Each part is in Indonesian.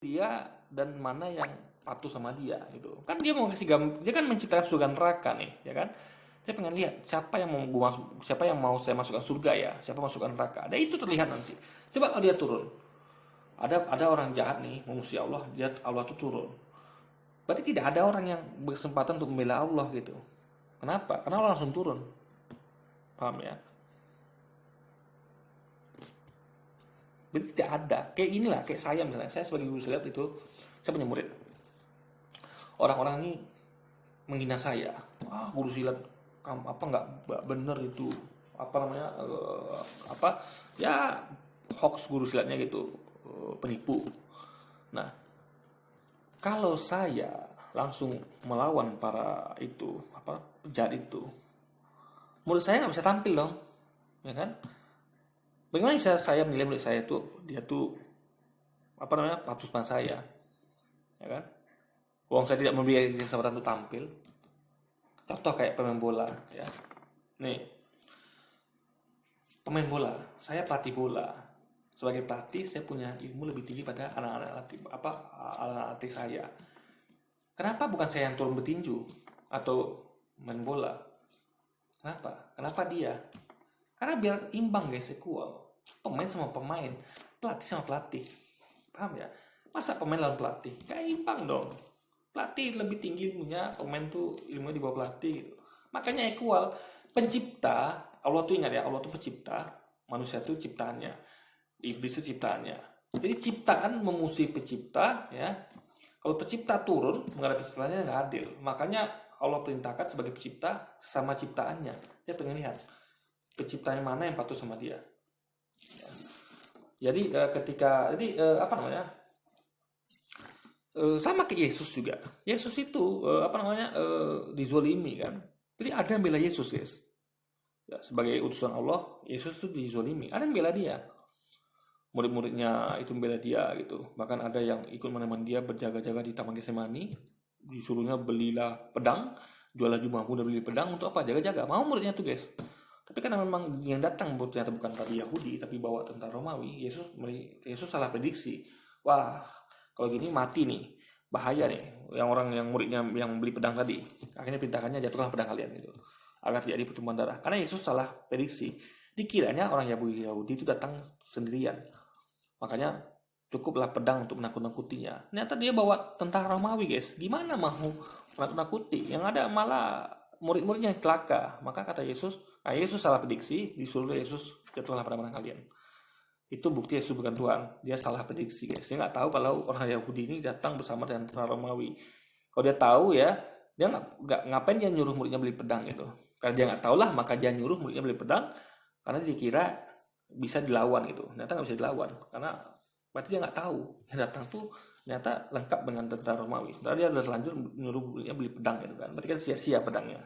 dia dan mana yang patuh sama dia gitu. Kan dia mau kasih dia kan menciptakan surga neraka nih, ya kan? Dia pengen lihat siapa yang mau saya masukkan surga ya, siapa masukkan neraka. Dan itu terlihat nanti. Coba kalau dia turun, ada orang jahat nih, manusia Allah, dia Allah tuh turun. Berarti tidak ada orang yang berkesempatan untuk membela Allah gitu. Kenapa? Karena Allah langsung turun. Paham ya? Berarti tidak ada. Kayak inilah, kayak saya misalnya. Saya sebagai guru silat itu, saya punya murid. Orang-orang ini menghina saya. Ah, guru silat kamu apa nggak bener itu apa namanya apa ya hoax guru silatnya gitu, penipu. Nah, kalau saya langsung melawan para itu apa penjahat itu, murid saya nggak bisa tampil dong, ya kan? Bagaimana bisa saya menilai murid saya tuh dia tuh apa namanya patuh sama saya, ya kan? Uang saya tidak memberi kesempatan untuk tampil. Contoh kayak pemain bola, ya. Nih, pemain bola, saya pelatih bola. Sebagai pelatih, saya punya ilmu lebih tinggi pada anak-anak latih apa anak latih saya. Kenapa bukan saya yang turun bertinju atau main bola? Kenapa? Kenapa dia? Karena biar imbang guys, equal. Pemain sama pemain, pelatih sama pelatih. Paham ya? Masa pemain lawan pelatih? Gak imbang dong. Pelatih lebih tinggi ilmunya, pemain tuh ilmu di bawah pelatih gitu. Makanya equal. Pencipta, Allah tuh ingat ya, Allah tuh pencipta, manusia tuh ciptaannya, iblis itu ciptaannya. Jadi ciptaan memusuhi pencipta, ya. Kalau pencipta turun menghadapi ciptaannya nggak adil. Makanya Allah perintahkan sebagai pencipta sesama ciptaannya. Dia pengen lihat penciptanya mana yang patuh sama dia. Jadi apa namanya? Sama kayak Yesus juga. Yesus itu apa namanya dizolimi kan. Jadi ada yang bela Yesus guys. Ya, sebagai utusan Allah, Yesus itu dizolimi. Ada yang bela dia. Murid-muridnya itu membela dia gitu. Bahkan ada yang ikut menemani dia berjaga-jaga di Taman Getsemani. Disuruhnya belilah pedang, jualah jubah muda beli pedang untuk apa? Jaga-jaga. Mau muridnya tuh guys. Tapi karena memang yang datang ternyata bukan rabi Yahudi, tapi bawa tentara Romawi, Yesus salah prediksi. Wah, kalau gini mati nih, bahaya nih. Yang orang yang muridnya yang beli pedang tadi, akhirnya perintahkannya jatuhlah pedang kalian gitu, agar tidak ada pertumpahan darah. Karena Yesus salah prediksi. Dikiranya orang Yahudi itu datang sendirian, makanya cukuplah pedang untuk menakut-nakutinya. Ternyata dia bawa tentara Romawi guys. Gimana mau menakut-nakuti? Yang ada malah murid-muridnya yang celaka. Maka kata Yesus, Yesus salah prediksi, disuruh Yesus jatuhlah pada tangan kalian. Itu bukti Yesus bukan Tuhan. Dia salah prediksi guys. Dia nggak tahu kalau orang Yahudi ini datang bersama dengan tentara Romawi. Kalau dia tahu ya, dia nggak ngapain dia nyuruh muridnya beli pedang gitu. Karena dia nggak tahu lah, maka dia nyuruh muridnya beli pedang karena dia kira bisa dilawan gitu. Ternyata nggak bisa dilawan karena berarti dia nggak tahu yang datang tuh ternyata lengkap dengan tentara Romawi. Lalu dia udah terlanjur nyuruh muridnya beli pedang gitu kan. Berarti kan sia-sia pedangnya.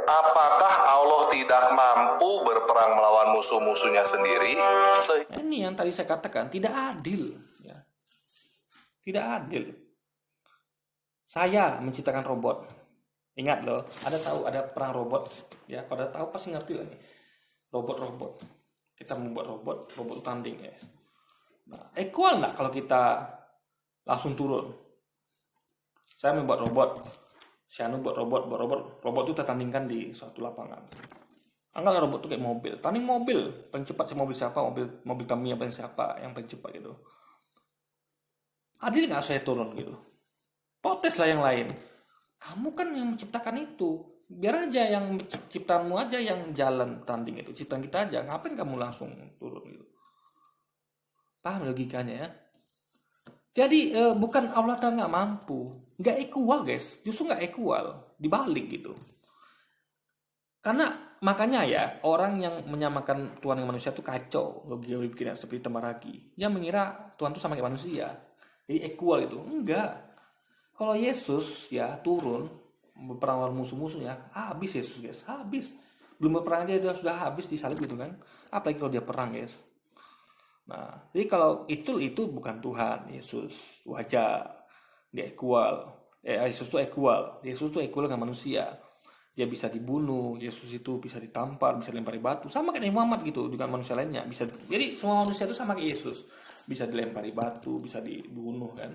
Apakah Allah tidak mampu berperang melawan musuh-musuhnya sendiri? Nah, ini yang tadi saya katakan tidak adil, ya. Tidak adil. Saya menciptakan robot. Ingat loh, ada perang robot, ya. Kalau ada tahu pasti ngerti lah nih. Robot-robot. Kita membuat robot tanding ya. Nah, equal nggak kalau kita langsung turun? Saya membuat robot, Sianu buat robot itu tertandingkan di suatu lapangan. Anggaplah robot itu kayak mobil, tanding mobil, paling cepat mobil siapa, mobil Tamiya paling siapa yang paling cepat gitu. Adil nggak saya turun gitu? Protes lah yang lain. Kamu kan yang menciptakan itu, biar aja yang ciptaanmu aja yang jalan tanding itu, ciptaan kita aja. Ngapain kamu langsung turun gitu? Paham logikanya ya? Jadi bukan Allah tak nggak mampu, nggak equal guys, justru nggak equal, dibalik gitu. Karena makanya ya orang yang menyamakan Tuhan dengan manusia itu kacau logika bikinnya seperti Temaragi. Dia mengira Tuhan itu sama kayak manusia, jadi equal itu enggak. Kalau Yesus ya turun berperang lawan musuh-musuhnya, habis Yesus guys, habis. Belum berperang aja dia sudah habis disalib gitu kan. Apalagi kalau dia perang guys. Nah, jadi kalau itu bukan Tuhan, Yesus wajar, dia equal. Yesus itu equal dengan manusia. Dia bisa dibunuh, Yesus itu bisa ditampar, bisa dilempari batu, sama kayak Muhammad gitu, juga manusia lainnya bisa. Jadi semua manusia itu sama kayak Yesus. bisa dilempari batu, bisa dibunuh kan.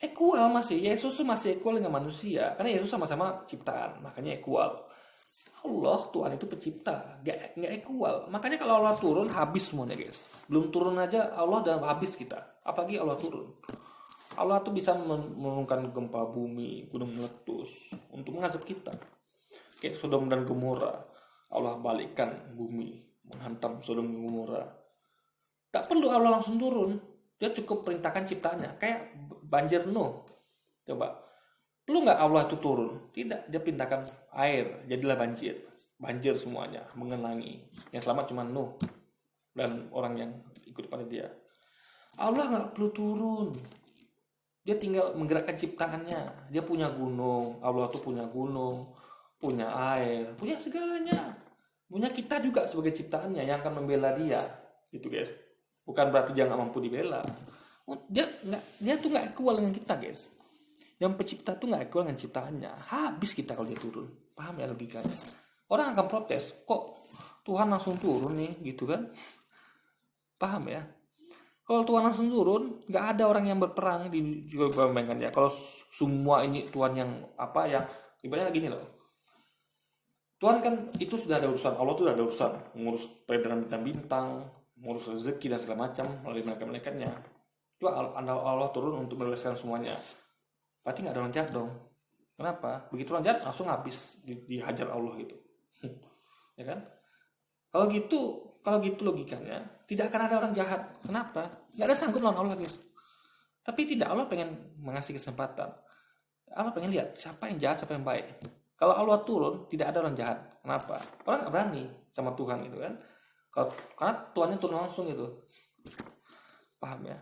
Equal masih, Yesus tuh masih equal dengan manusia, karena Yesus sama-sama ciptaan, makanya equal. Allah Tuhan itu pencipta, nggak equal. Makanya kalau Allah turun habis semuanya guys. Belum turun aja Allah udah habis kita, apalagi Allah turun. Allah tuh bisa menurunkan gempa bumi, gunung meletus untuk mengazab kita. Kayak Sodom dan Gomora, Allah balikkan bumi, menghantam Sodom dan Gomora. Tak perlu Allah langsung turun, dia cukup perintahkan ciptaannya. Kayak banjir Nuh, coba. Perlu nggak Allah itu turun? Tidak, dia perintahkan air, jadilah banjir. Banjir semuanya, mengenangi. Yang selamat cuma Nuh dan orang yang ikut pada dia. Allah nggak perlu turun. Dia tinggal menggerakkan ciptaannya. Dia punya gunung, Allah tuh punya gunung, punya air, punya segalanya. Punya kita juga sebagai ciptaannya yang akan membela dia, gitu guys. Bukan berarti dia nggak mampu dibela. Dia tuh nggak equal dengan kita guys. Yang pencipta tuh nggak equal dengan ciptaannya. Habis kita kalau dia turun. Paham ya logikanya? Orang akan protes, kok Tuhan langsung turun nih, gitu kan? Paham ya? Kalau Tuhan langsung turun, nggak ada orang yang berperang di juga bayangkan ya. Kalau semua ini Tuhan yang yang ibaratnya gini loh. Tuhan kan itu sudah ada urusan, Allah tuh sudah ada urusan mengurus peredaran bintang-bintang, mengurus rezeki dan segala macam melalui malaikat-malaikatnya. Coba Allah turun untuk membebaskan semuanya. Berarti nggak ada orang jahat dong. Kenapa? Begitu orang jahat langsung habis dihajar Allah gitu. Ya kan? Kalau gitu logikanya tidak akan ada orang jahat. Kenapa? Nggak ada sanggup lawan Allah guys. Tapi tidak, Allah pengen mengasih kesempatan. Allah pengen lihat siapa yang jahat, siapa yang baik. Kalau Allah turun, tidak ada orang jahat. Kenapa? Orang nggak berani sama Tuhan gitu kan. Karena Tuhannya turun langsung gitu. Paham ya?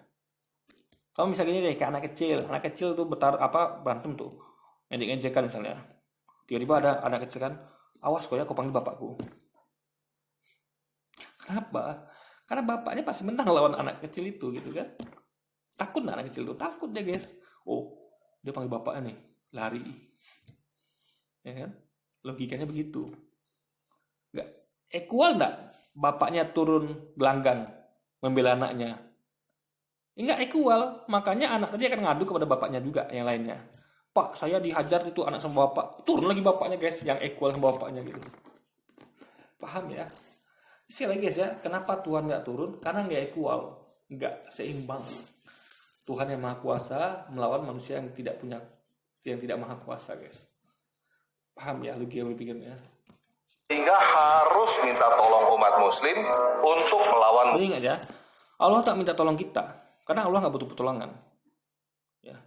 Kalau misalnya gini deh, kayak anak kecil tuh berantem tuh, ngejek-ngejekan misalnya. Tiba-tiba ada anak kecil kan, awas kok ya, kau panggil bapakku. Kenapa? Karena bapaknya pasti menang lawan anak kecil itu gitu kan. Takut nggak anak kecil itu? Takut deh guys. Oh, dia panggil bapaknya nih, lari. Ya kan? Logikanya begitu. Nggak equal nggak? Bapaknya turun gelanggang membela anaknya. Enggak equal, makanya anak tadi akan ngadu kepada bapaknya juga yang lainnya. Pak, saya dihajar itu anak sama bapak. Turun lagi bapaknya guys, yang equal sama bapaknya gitu. Paham ya? Sekali lagi guys ya, kenapa Tuhan nggak turun? Karena nggak equal, nggak seimbang. Tuhan yang maha kuasa melawan manusia yang tidak maha kuasa guys. Paham ya logika berpikirnya? Sehingga harus minta tolong umat muslim untuk melawan. Jadi ingat ya, Allah tak minta tolong kita. Karena Allah nggak butuh pertolongan. Ya.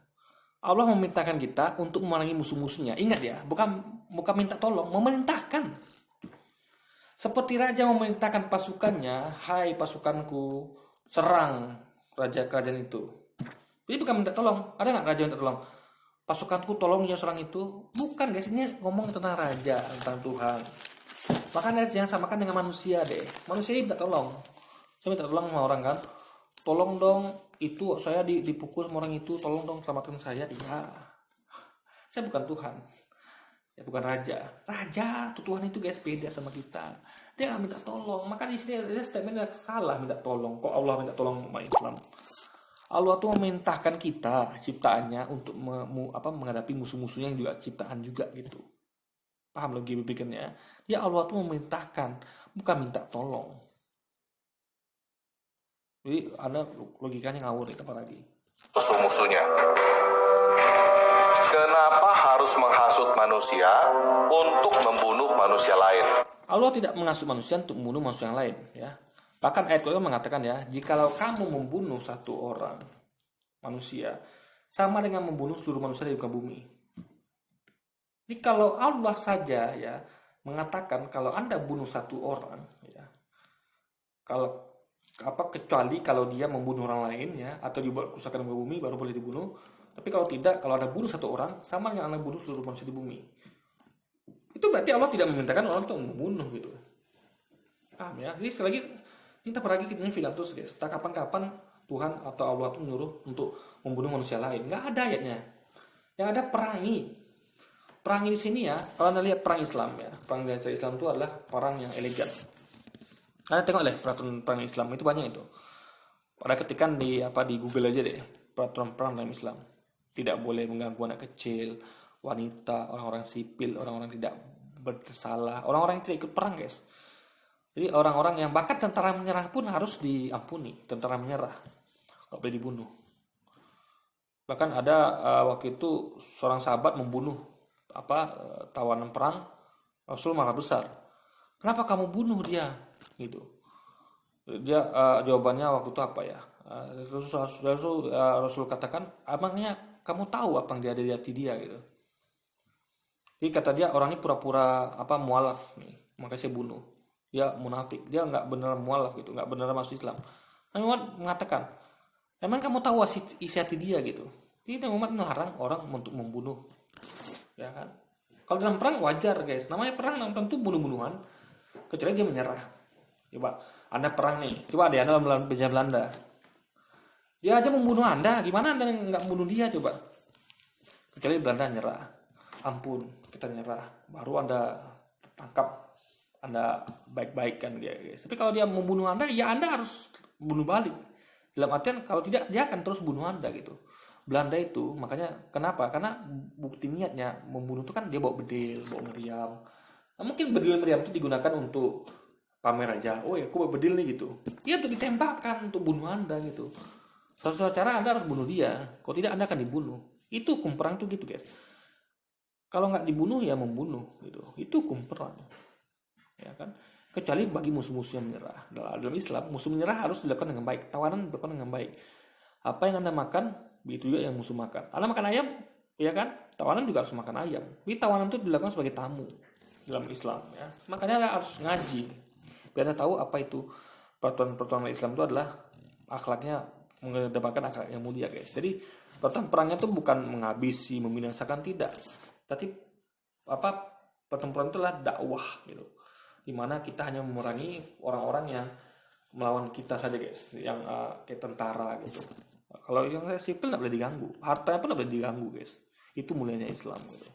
Allah memerintahkan kita untuk memerangi musuh-musuhnya. Ingat ya, bukan minta tolong, memerintahkan. Seperti raja memerintahkan pasukannya, hai pasukanku, serang raja kerajaan itu. Jadi bukan minta tolong. Ada nggak raja minta tolong? Pasukanku tolong ya serang itu. Bukan guys, ini ngomong tentang raja, tentang Tuhan. Makanya jangan samakan dengan manusia deh. Manusia minta tolong. Saya minta tolong sama orang kan. Tolong dong, itu saya dipukul sama orang itu, tolong dong selamatkan saya. Ya, saya bukan Tuhan, ya bukan raja. Tuhan itu guys beda sama kita. Dia nggak minta tolong. Maka di sini ada statement yang salah minta tolong. Kok Allah minta tolong sama Islam? Allah tuh memerintahkan kita ciptaannya untuk menghadapi musuh-musuhnya yang juga ciptaan juga gitu. Paham lagi berpikirnya? Ya Allah tuh memerintahkan, bukan minta tolong. Jadi ada logikanya ngawur itu apa lagi? Musuh-musuhnya. Kenapa harus menghasut manusia untuk membunuh manusia lain? Allah tidak menghasut manusia untuk membunuh manusia yang lain, ya. Bahkan ayat Quran mengatakan ya, jikalau kamu membunuh satu orang manusia, sama dengan membunuh seluruh manusia di muka bumi. Jadi kalau Allah saja ya mengatakan kalau Anda bunuh satu orang, ya, kecuali kalau dia membunuh orang lain ya atau dibuat kerusakan di bumi baru boleh dibunuh. Tapi kalau tidak, kalau Anda bunuh satu orang sama dengan Anda bunuh seluruh manusia di bumi. Itu berarti Allah tidak memerintahkan orang untuk membunuh gitu. Paham ya? Jadi sekali lagi kita peragi kita bilang terus guys, tak kapan-kapan Tuhan atau Allah itu menyuruh untuk membunuh manusia lain. Nggak ada ayatnya. Yang ada perangi. Perangi di sini ya, kalau Anda lihat perang Islam ya, perang Islam itu adalah perang yang elegan. Anda tengok deh peraturan perang Islam itu banyak itu. Pada ketika di Google aja deh, peraturan perang dalam Islam. Tidak boleh mengganggu anak kecil, wanita, orang-orang sipil, orang-orang tidak bersalah, orang-orang yang tidak ikut perang, guys. Jadi orang-orang yang bahkan tentara menyerah pun harus diampuni. Tentara menyerah nggak boleh dibunuh. Bahkan ada waktu itu seorang sahabat membunuh tawanan perang. Rasul marah besar. Kenapa kamu bunuh dia? Gitu. Dia jawabannya waktu itu apa ya? Rasul katakan, emangnya kamu tahu apa yang dia ada di hati dia gitu. Jadi kata dia orang ini pura-pura mualaf nih, makanya saya bunuh. Dia munafik, dia nggak benar mualaf gitu, nggak benar masuk Islam. Nabi Muhammad mengatakan, emang kamu tahu isi hati dia gitu. Jadi Nabi Muhammad melarang orang untuk membunuh, ya kan? Kalau dalam perang wajar guys, namanya perang tentu bunuh-bunuhan, kecuali dia menyerah. Coba Anda perang nih, coba deh Anda melawan penjajah Belanda, dia aja membunuh Anda, gimana Anda nggak membunuh dia coba? Kecuali Belanda nyerah, ampun kita nyerah, baru Anda tangkap, Anda baik-baik kan dia guys. Tapi kalau dia membunuh Anda, ya Anda harus bunuh balik. Dalam artian kalau tidak dia akan terus bunuh Anda gitu. Belanda itu makanya kenapa? Karena bukti niatnya membunuh itu kan dia bawa bedil, bawa meriam. Nah, mungkin bedil meriam itu digunakan untuk pamer aja. Oh ya, aku bawa bedil nih gitu. Dia untuk ditembakkan untuk bunuh Anda gitu. Suatu cara Anda harus bunuh dia. Kalau tidak Anda akan dibunuh. Itu hukum perang tuh gitu guys. Kalau nggak dibunuh ya membunuh gitu. Itu hukum perang. Ya kan? Kecuali bagi musuh-musuh yang menyerah. Dalam Islam, musuh menyerah harus dilakukan dengan baik. Tawanan dilakukan dengan baik. Apa yang Anda makan, begitu juga yang musuh makan. Anda makan ayam, ya kan? Tawanan juga harus makan ayam. Tapi tawanan itu dilakukan sebagai tamu dalam Islam. Ya. Makanya Anda harus ngaji. Biar Anda tahu apa itu peraturan-peraturan Islam itu adalah akhlaknya, mengedepankan akhlak yang mulia guys. Jadi peraturan perangnya itu bukan menghabisi, membinasakan, tidak. Tapi pertempuran itu adalah dakwah gitu. Dimana kita hanya memerangi orang-orang yang melawan kita saja guys, yang kayak tentara gitu. Kalau yang sipil nggak boleh diganggu, hartanya pun nggak boleh diganggu guys. Itu mulianya Islam gitu.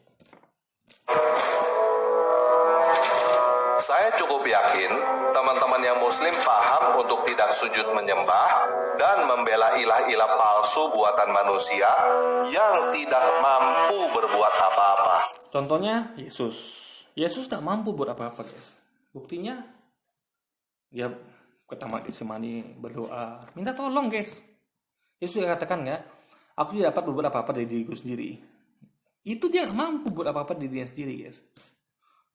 Saya cukup yakin teman-teman yang muslim paham untuk tidak sujud menyembah dan membela ilah-ilah palsu buatan manusia yang tidak mampu berbuat apa-apa. Contohnya Yesus. Yesus nggak mampu buat apa-apa guys. Buktinya dia ke Taman Getsemani berdoa, minta tolong guys. Yesus katakan ya, aku tidak dapat berbuat apa-apa dari diriku sendiri. Itu dia nggak mampu buat apa-apa dari dirinya sendiri guys.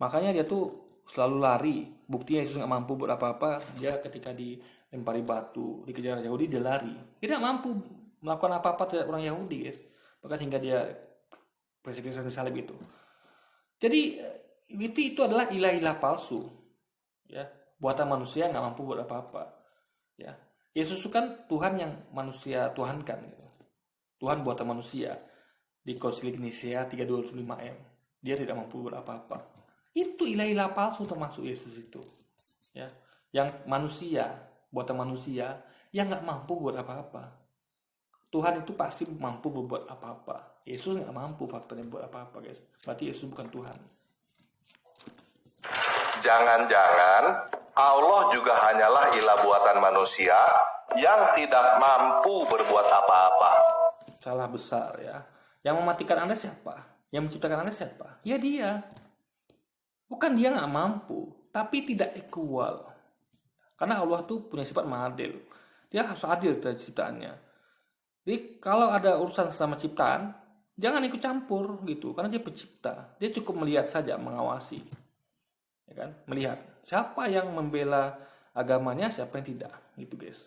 Makanya dia tuh selalu lari. Buktinya Yesus nggak mampu buat apa-apa. Dia ketika dilempari batu, dikejar Yahudi, dia lari. Dia nggak mampu melakukan apa-apa terhadap orang Yahudi guys. Bahkan hingga dia persekusi salib itu. Jadi itu adalah ilah-ilah palsu. Ya, buatan manusia nggak mampu buat apa-apa. Ya, Yesus itu kan Tuhan yang manusia tuhankan. Gitu. Tuhan buatan manusia di Konsili Nicea 325M. Dia tidak mampu buat apa-apa. Itu ilah-ilah palsu termasuk Yesus itu. Ya, yang manusia, buatan manusia yang nggak mampu buat apa-apa. Tuhan itu pasti mampu berbuat apa-apa. Yesus nggak mampu faktanya buat apa-apa guys. Berarti Yesus bukan Tuhan. Jangan-jangan Allah juga hanyalah ilah buatan manusia yang tidak mampu berbuat apa-apa. Salah besar ya. Yang mematikan Anda siapa? Yang menciptakan Anda siapa? Ya dia. Bukan dia nggak mampu, tapi tidak equal. Karena Allah tuh punya sifat adil. Dia harus adil terhadap ciptaannya. Jadi kalau ada urusan sama ciptaan, jangan ikut campur gitu. Karena dia pencipta. Dia cukup melihat saja, mengawasi. Ya kan? Melihat siapa yang membela agamanya, siapa yang tidak, gitu guys.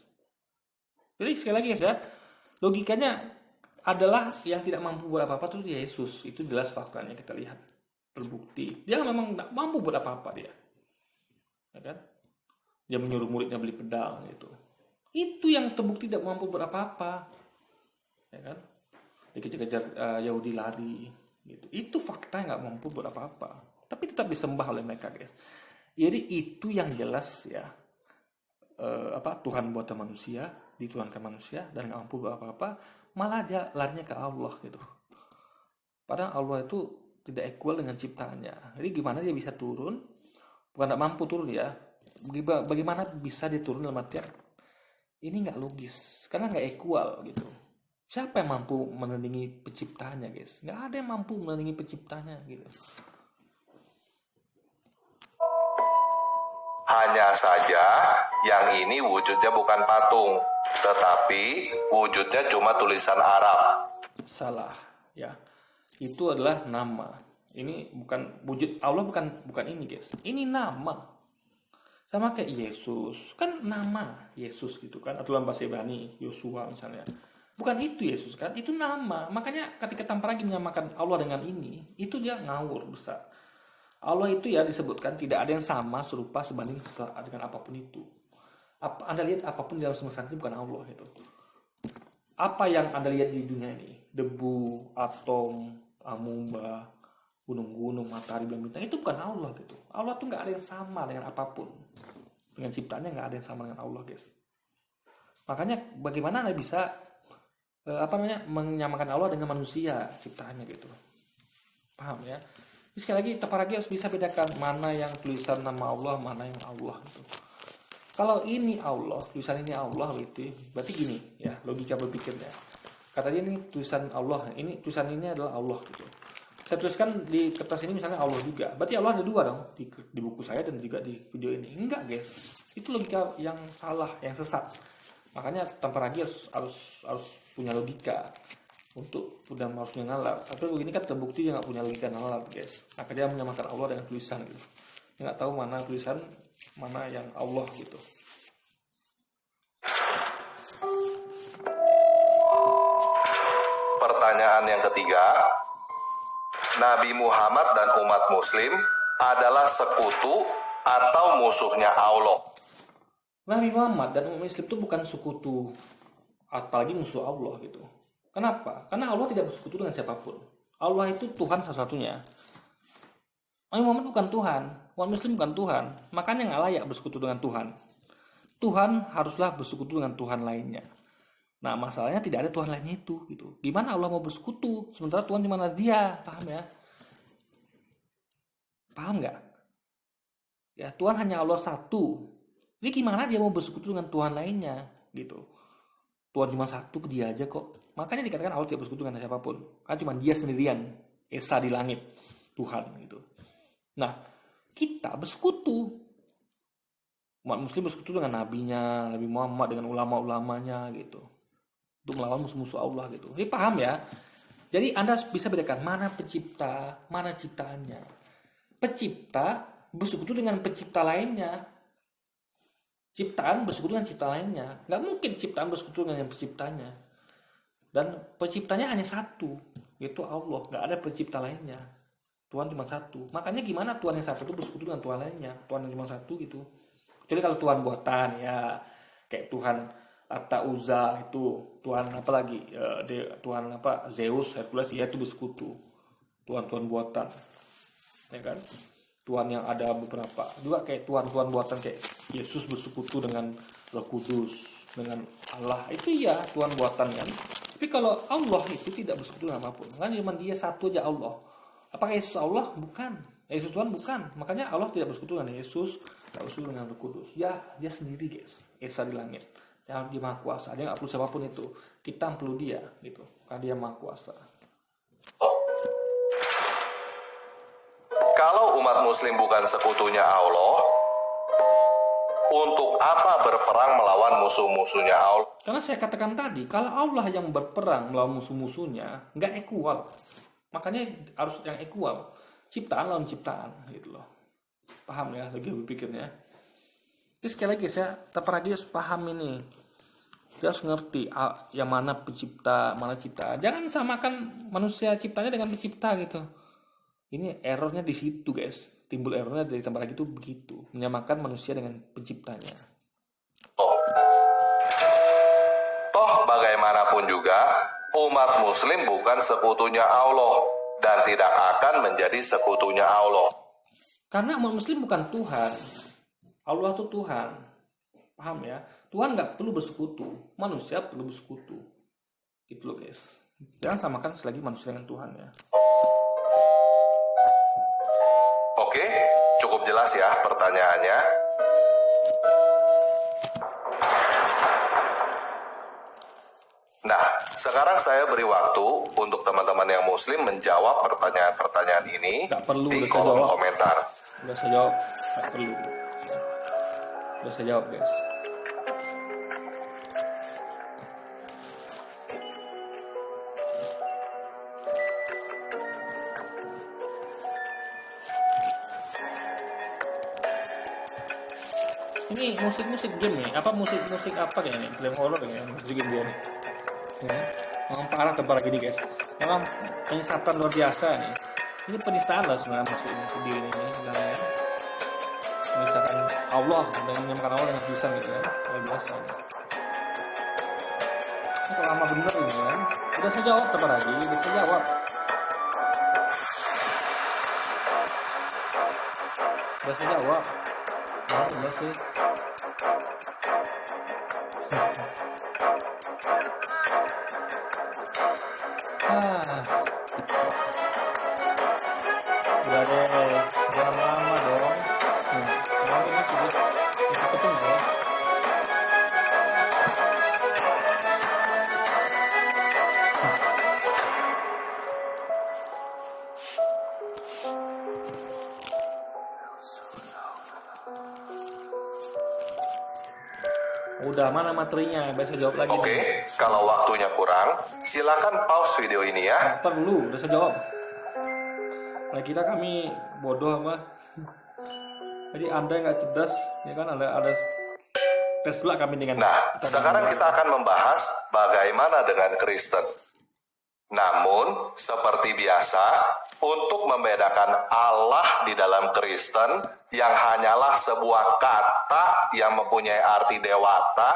Jadi sekali lagi guys ya, logikanya adalah yang tidak mampu buat apa-apa itu Yesus. Itu jelas faktanya kita lihat, terbukti. Dia memang tidak mampu buat apa-apa dia, ya kan? Dia menyuruh muridnya beli pedang gitu. Itu yang terbukti tidak mampu buat apa-apa, ya kan? Dikejar-kejar Yahudi lari, gitu. Itu fakta yang nggak mampu buat apa-apa. Tapi tetap disembah oleh mereka guys. Jadi itu yang jelas ya, Tuhan buatan manusia, dituhankan manusia dan nggak mampu buat apa-apa, malah dia larinya ke Allah gitu. Padahal Allah itu tidak equal dengan ciptaannya. Jadi gimana dia bisa turun? Bukan nggak mampu turun ya. Bagaimana bisa dia turun dalam artian Ini nggak logis, karena nggak equal gitu. Siapa yang mampu menandingi penciptanya, guys? Nggak ada yang mampu menandingi penciptanya gitu. Hanya saja yang ini wujudnya bukan patung, tetapi wujudnya cuma tulisan Arab. Salah, ya. Itu adalah nama. Ini bukan wujud Allah, bukan ini, guys. Ini nama. Sama kayak Yesus, kan nama Yesus gitu kan, atau dalam bahasa Ibrani Yosua misalnya. Bukan itu Yesus kan, itu nama. Makanya ketika tanpa lagi menyamakan Allah dengan ini, itu dia ngawur besar. Allah itu ya disebutkan tidak ada yang sama, serupa, sebanding dengan apapun itu. Anda lihat apapun di dalam semesta ini bukan Allah itu. Apa yang Anda lihat di dunia ini, debu, atom, amuba, gunung-gunung, matahari, bintang, itu bukan Allah gitu. Allah tuh nggak ada yang sama dengan apapun. Dengan ciptaannya nggak ada yang sama dengan Allah, guys. Makanya bagaimana Anda bisa menyamakan Allah dengan manusia ciptaannya gitu. Paham ya? Jadi sekali lagi, Taparagi harus bisa bedakan mana yang tulisan nama Allah, mana yang Allah gitu. Kalau ini Allah, tulisan ini Allah gitu, berarti gini ya, logika berpikirnya. Kata dia ini tulisan Allah, ini tulisan ini adalah Allah gitu. Saya tuliskan di kertas ini misalnya Allah juga, berarti Allah ada dua dong, di buku saya dan juga di video ini. Enggak, guys, itu logika yang salah, yang sesat. Makanya Taparagi harus punya logika untuk udah harus nalar. Tapi begini kan terbukti dia nggak punya logika nalar, guys. Maka dia menyamakan Allah dengan tulisan gitu. Dia nggak tahu mana tulisan, mana yang Allah gitu. Pertanyaan yang ketiga, Nabi Muhammad dan umat muslim adalah sekutu atau musuhnya Allah? Nabi Muhammad dan umat Islam itu bukan sekutu, apalagi musuh Allah gitu. Kenapa? Karena Allah tidak bersekutu dengan siapapun. Allah itu Tuhan satu-satunya. Nabi Muhammad bukan Tuhan, umat Muslim bukan Tuhan, makanya nggak layak bersekutu dengan Tuhan. Tuhan haruslah bersekutu dengan Tuhan lainnya. Nah, masalahnya tidak ada Tuhan lainnya itu gitu. Gimana Allah mau bersekutu sementara Tuhan cuma ada Dia? Paham ya? Paham nggak? Ya, Tuhan hanya Allah satu. Jadi gimana dia mau bersekutu dengan Tuhan lainnya gitu? Tuhan cuma satu, ke Dia aja kok. Makanya dikatakan Allah tidak bersekutu dengan siapapun. Karena cuma Dia sendirian, Esa di langit, Tuhan gitu. Nah, kita bersekutu. Umat muslim bersekutu dengan nabinya, Nabi Muhammad, dengan ulama-ulamanya gitu. Untuk melawan musuh-musuh Allah gitu. Jadi paham ya? Jadi Anda bisa bedakan mana pencipta, mana ciptaannya. Pencipta bersekutu dengan pencipta lainnya. Ciptaan bersekutu dengan cipta lainnya. Nggak mungkin ciptaan bersekutu dengan yang penciptanya. Dan penciptanya hanya satu, yaitu Allah. Nggak ada pencipta lainnya. Tuhan cuma satu. Makanya gimana Tuhan yang satu itu bersekutu dengan Tuhan lainnya? Tuhan yang cuma satu gitu. Kecuali kalau Tuhan buatan ya, kayak Tuhan Atta Uzza itu, Tuhan apa lagi? Tuhan apa? Zeus, Hercules, ya itu bersekutu. Tuhan-Tuhan buatan. Ya kan? Tuhan yang ada beberapa. Juga kayak Tuhan-Tuhan buatan kayak Yesus bersekutu dengan Roh Kudus, dengan Allah. Itu ya Tuhan buatan kan. Tapi kalau Allah itu tidak bersekutu dengan apapun. Kan cuma Dia satu aja Allah. Apakah Yesus Allah? Bukan. Yesus Tuhan bukan. Makanya Allah tidak bersekutu dengan Yesus, tidak bersekutu dengan Roh Kudus. Ya, Dia sendiri, guys. Esa di langit. Dia Maha Kuasa. Dia nggak perlu siapapun itu. Kita perlu Dia gitu. Karena Dia Maha Kuasa. Kalau umat muslim bukan sekutunya Allah, untuk apa berperang melawan musuh-musuhnya Allah? Karena saya katakan tadi, kalau Allah yang berperang melawan musuh-musuhnya, nggak equal. Makanya harus yang equal. Ciptaan lawan ciptaan gitu loh. Paham ya lagi berpikirnya. Jadi sekali lagi saya Taparagi harus paham ini. Dia harus ngerti yang mana pencipta, mana ciptaan. Jangan samakan manusia ciptanya dengan pencipta gitu. Ini errornya di situ, guys. Timbul errornya dari Taparagi itu begitu. Menyamakan manusia dengan penciptanya. Toh bagaimanapun juga, umat muslim bukan sekutunya Allah dan tidak akan menjadi sekutunya Allah. Karena umat muslim bukan Tuhan. Allah itu Tuhan. Paham ya? Tuhan nggak perlu bersekutu. Manusia perlu bersekutu. Gitu loh, guys. Jangan samakan selagi manusia dengan Tuhan ya. Oke, cukup jelas ya pertanyaannya. Nah, sekarang saya beri waktu untuk teman-teman yang muslim menjawab pertanyaan-pertanyaan ini Nggak perlu, di udah saya kolom jawab. komentar. Udah saya jawab, nggak perlu. Udah saya jawab guys. Ini musik game nih, apa musik apa kayak ini, film horror ya, musik game nih. Ya, memang parah tempat gini guys. Memang penyesatan luar biasa nih. Ini penistaan lah sebenarnya masuk ini video ini sebenarnya. Menistakan Allah dengan menyamakan Allah dengan tulisan gitu kan, luar biasa. Ini kalau lama bener ini kan. Udah saya jawab tempat lagi, udah saya jawab. Udah saya jawab. Udah sih. Udah deh, jangan lama dong. Lama ini sudah ketemu ya. Udah, mana materinya? Biasa jawab lagi. Oke, kalau waktunya kurang, silakan pause video ini ya. Nggak perlu, udah saya jawab. Nah, kira kami bodoh apa? Jadi Anda yang nggak cerdas, ya kan ada tes pula kami dengan. Nah, sekarang kita akan membahas bagaimana dengan Kristen. Namun, seperti biasa, untuk membedakan Allah di dalam Kristen yang hanyalah sebuah kata yang mempunyai arti dewata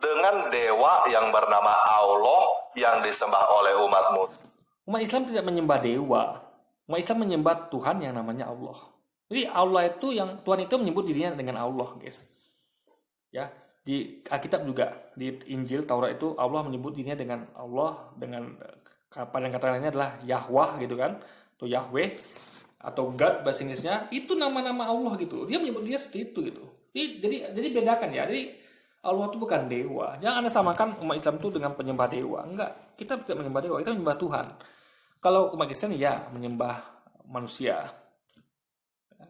dengan dewa yang bernama Allah yang disembah oleh umatmu. Umat Islam tidak menyembah dewa. Umat Islam menyembah Tuhan yang namanya Allah. Jadi Allah itu Tuhan itu menyebut dirinya dengan Allah, guys. Ya, di Alkitab juga, di Injil Taurat itu Allah menyebut dirinya dengan Allah, dengan pada kata lainnya adalah Yahweh gitu kan, atau Yahweh atau God bahasa Inggrisnya, itu nama-nama Allah gitu. Dia menyebut dia seperti itu gitu. Jadi bedakan ya. Jadi Allah itu bukan dewa. Jangan Anda samakan umat Islam itu dengan penyembah dewa. Enggak, kita tidak menyembah dewa, kita menyembah Tuhan. Kalau umat Kristen ya menyembah manusia.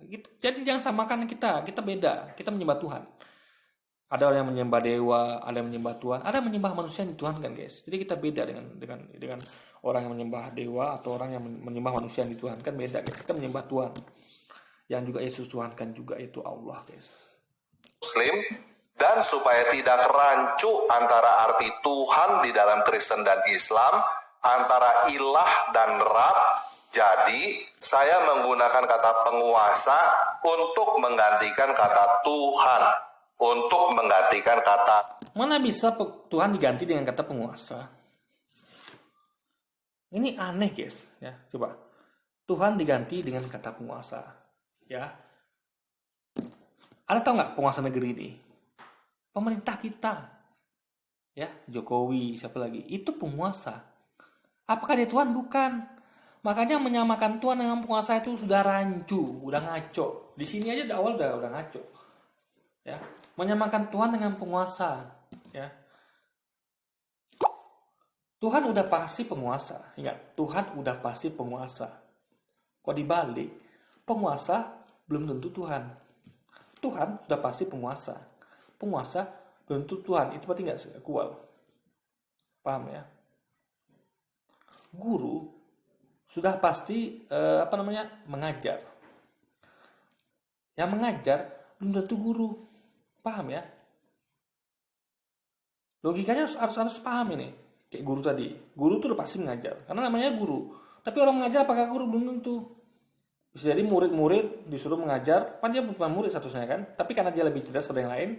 Gitu. Jadi jangan samakan kita beda. Kita menyembah Tuhan. Ada orang yang menyembah dewa, ada yang menyembah Tuhan, ada yang menyembah manusia yang dituhankan, guys. Jadi kita beda dengan orang yang menyembah dewa atau orang yang menyembah manusia yang dituhankan, beda, guys. Kita menyembah Tuhan. Yang juga Yesus tuhankan juga itu Allah, guys. Muslim, dan supaya tidak rancu antara arti Tuhan di dalam Kristen dan Islam, antara ilah dan Rab, jadi saya menggunakan kata penguasa untuk menggantikan kata Tuhan, untuk menggantikan kata. Mana bisa Tuhan diganti dengan kata penguasa? Ini aneh, guys. Ya, coba. Tuhan diganti dengan kata penguasa. Ya. Anda tahu nggak penguasa negeri ini? Pemerintah kita. Ya, Jokowi, siapa lagi? Itu penguasa. Apakah dia Tuhan? Bukan. Makanya menyamakan Tuhan dengan penguasa itu sudah rancu, udah ngaco. Di sini aja di awal udah ngaco. Ya, menyamakan Tuhan dengan penguasa, ya. Tuhan udah pasti penguasa. Ingat, Tuhan udah pasti penguasa. Kok dibalik, penguasa belum tentu Tuhan. Tuhan sudah pasti penguasa. Penguasa belum tentu Tuhan. Itu berarti nggak equal. Paham ya? Guru sudah pasti mengajar. Yang mengajar belum tentu guru. Paham ya? Logikanya harus paham ini. Kayak guru tadi. Guru tuh udah pasti mengajar. Karena namanya guru. Tapi orang mengajar apakah guru? Belum tentu. Bisa jadi murid-murid disuruh mengajar. Kan dia bukan murid statusnya kan. Tapi karena dia lebih cerdas pada yang lain.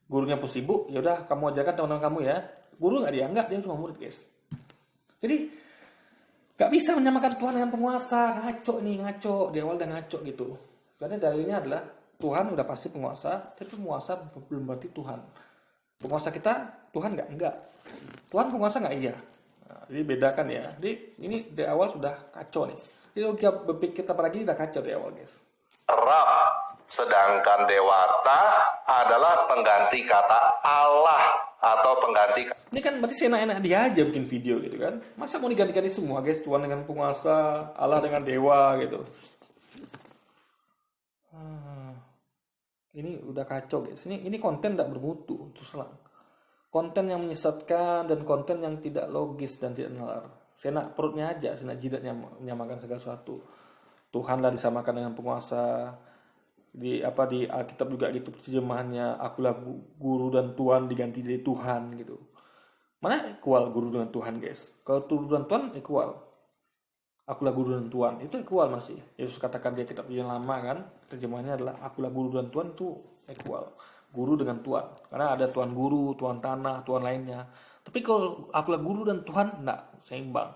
Gurunya pun sibuk. Yaudah kamu ajarkan teman-teman kamu ya. Guru nggak dianggap. Dia cuma murid, guys. Jadi nggak bisa menyamakan Tuhan dengan penguasa. Ngaco. Di awal udah ngaco gitu. Karena dalilnya adalah Tuhan udah pasti penguasa, tapi penguasa belum berarti Tuhan. Penguasa kita Tuhan nggak? Enggak. Tuhan penguasa nggak? Iya. Nah, jadi bedakan ya. Jadi ini dari awal sudah kacau nih. Jadi kalau kita berpikir apalagi udah kacau dari awal, guys. Rab, sedangkan dewata adalah pengganti kata Allah atau pengganti. Ini kan berarti seenak-enak dia aja bikin video gitu kan. Masa mau diganti-ganti semua guys, Tuhan dengan penguasa, Allah dengan dewa gitu. Ini udah kacau guys. Ini konten tidak bermutu, terus terang. Konten yang menyesatkan dan konten yang tidak logis dan tidak nalar. Senak perutnya aja, senak jidatnya menyamakan segala sesuatu. Tuhanlah disamakan dengan penguasa. Di Alkitab juga gitu terjemahannya, akulah guru dan Tuhan diganti jadi Tuhan gitu. Mana equal guru dengan Tuhan guys? Kalau guru dan Tuhan equal. Akulah guru dan Tuhan itu equal masih. Yesus katakan di kitab yang lama kan, terjemahannya adalah akulah guru dan Tuhan itu equal. Guru dengan Tuhan. Karena ada Tuhan guru, Tuhan tanah, Tuhan lainnya. Tapi kalau akulah guru dan Tuhan enggak seimbang.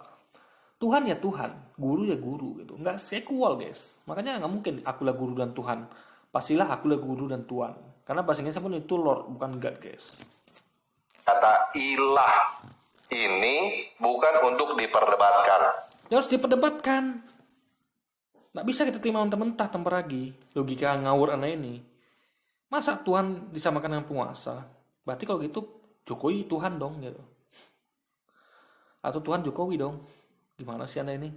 Tuhan ya Tuhan, guru ya guru gitu. Enggak equal guys. Makanya nggak mungkin akulah guru dan Tuhan. Pastilah akulah guru dan Tuhan. Karena bahasa Inggrisnya pun itu Lord bukan God guys. Kata ilah ini bukan untuk diperdebatkan. Ya harus diperdebatkan. Nggak bisa kita terima mentah-mentah tanpa lagi. Logika ngawur anak ini. Masa Tuhan disamakan dengan penguasa? Berarti kalau gitu Jokowi Tuhan dong gitu. Atau Tuhan Jokowi dong. Gimana sih anda ini?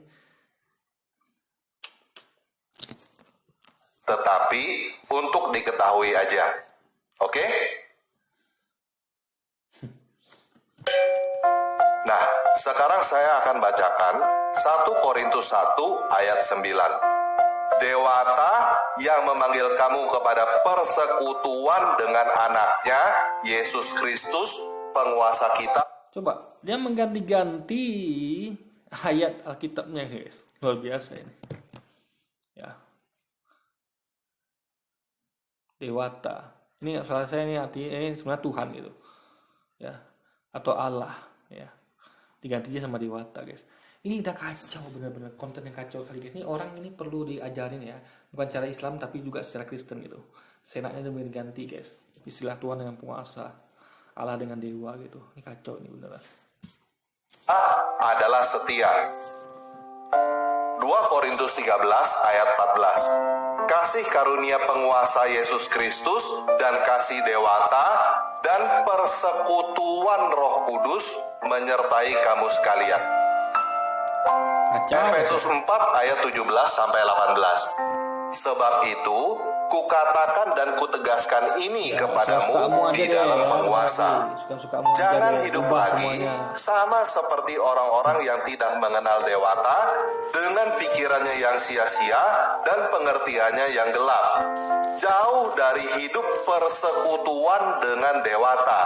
Tetapi untuk diketahui aja. Oke? Nah, sekarang saya akan bacakan 1 Korintus 1 ayat 9. Dewata yang memanggil kamu kepada persekutuan dengan anaknya, Yesus Kristus, penguasa kita. Coba, dia mengganti-ganti ayat Alkitabnya guys. Luar biasa ini. Ya. Dewata. Ini soal saya ini artinya ini sebenarnya Tuhan gitu. Ya. Atau Allah, ya. Digantinya sama dewata guys. Ini udah kacau benar-benar, konten yang kacau kali guys. Ini orang ini perlu diajarin ya, bukan cara Islam tapi juga secara Kristen gitu. Senaknya udah diganti guys, istilah Tuhan dengan penguasa, Allah dengan dewa gitu. Ini kacau ini beneran. Adalah setia. 2 Korintus 13 ayat 14. Kasih karunia penguasa Yesus Kristus dan kasih dewata dan persekutuan Roh Kudus menyertai kamu sekalian. Efesus 4 ayat 17 sampai 18. Sebab itu kukatakan dan kutegaskan ini kepadamu di dalam penguasa. Jangan hidup lagi sama seperti orang-orang yang tidak mengenal dewata, dengan pikirannya yang sia-sia dan pengertiannya yang gelap. Jauh dari hidup persekutuan dengan dewata,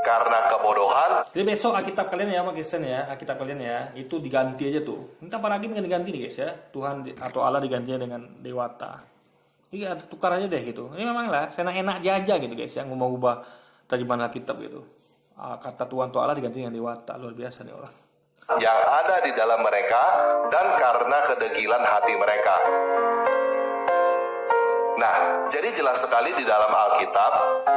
karena kebodohan. Jadi besok Alkitab kalian ya, sama Kristen ya, Alkitab kalian ya, itu diganti aja tuh. Entah apa lagi diganti nih guys ya, Tuhan atau Allah digantinya dengan dewata. Iya, tukar aja deh gitu. Ini memang lah, enak aja gitu guys ya, mau ubah terjemahan Alkitab gitu. Kata Tuhan atau Allah diganti dengan dewata, luar biasa nih orang. Yang ada di dalam mereka dan karena kedegilan hati mereka. Nah, jadi jelas sekali di dalam Alkitab,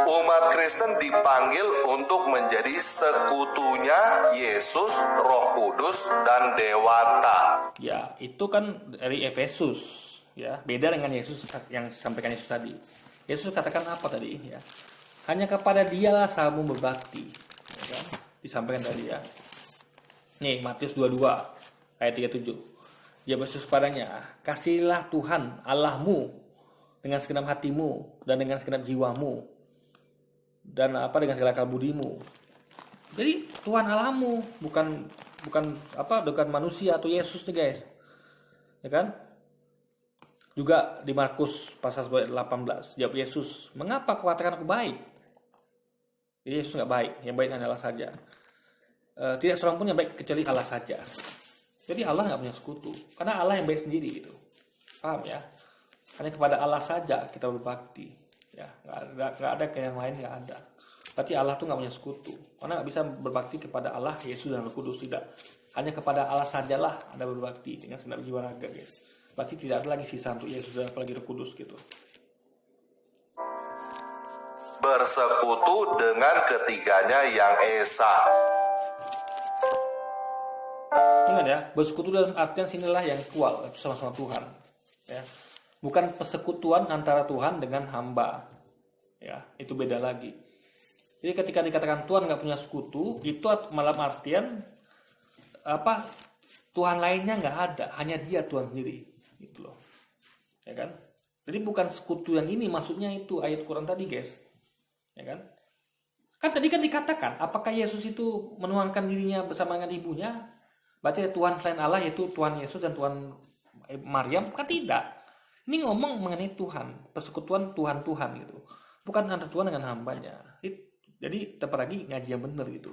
umat Kristen dipanggil untuk menjadi sekutunya Yesus, Roh Kudus, dan dewata. Ya, itu kan dari Efesus. Ya, beda dengan Yesus yang sampaikan Yesus tadi. Yesus katakan apa tadi? Ya, hanya kepada Dialah kamu berbakti. Ya kan? Disampaikan tadi ya. Nih, Matius 22 ayat 37. Dia berseru kepadanya, kasihlah Tuhan Allahmu dengan segenap hatimu dan dengan segenap jiwamu dan dengan segala akal budimu. Jadi Tuhan Allahmu bukan manusia atau Yesus nih guys. Ya kan? Juga di Markus pasal 18, jawab Yesus, mengapa kau katakan aku baik? Jadi Yesus nggak baik, yang baik adalah saja. Tidak seorang pun yang baik kecuali Allah saja. Jadi Allah nggak punya sekutu, karena Allah yang baik sendiri gitu. Paham ya? Hanya kepada Allah saja kita berbakti. Ya, nggak ada ke yang lain, nggak ada. Berarti Allah tuh nggak punya sekutu, karena nggak bisa berbakti kepada Allah, Yesus dan Roh Kudus, tidak. Hanya kepada Allah sajalah Anda berbakti dengan segenap jiwa raga guys. Berarti tidak ada lagi sisa untuk Yesus dan apalagi Roh Kudus gitu. Bersekutu dengan ketiganya yang esa. Ingat ya, bersekutu dalam artian sinilah yang equal, sama-sama Tuhan. Ya, bukan persekutuan antara Tuhan dengan hamba. Ya, itu beda lagi. Jadi ketika dikatakan Tuhan nggak punya sekutu, itu malam artian apa? Tuhan lainnya nggak ada, hanya Dia Tuhan sendiri, gitu loh, ya kan? Jadi bukan sekutu yang ini, maksudnya itu ayat Quran tadi, guys, ya kan? Kan tadi kan dikatakan, apakah Yesus itu menuhankan dirinya bersama dengan ibunya? Berarti ada Tuhan selain Allah, yaitu Tuhan Yesus dan Tuhan Maryam? Kan tidak. Ini ngomong mengenai Tuhan, persekutuan Tuhan-Tuhan gitu. Bukan antara Tuhan dengan hambanya. Jadi tepat lagi ngaji yang benar gitu.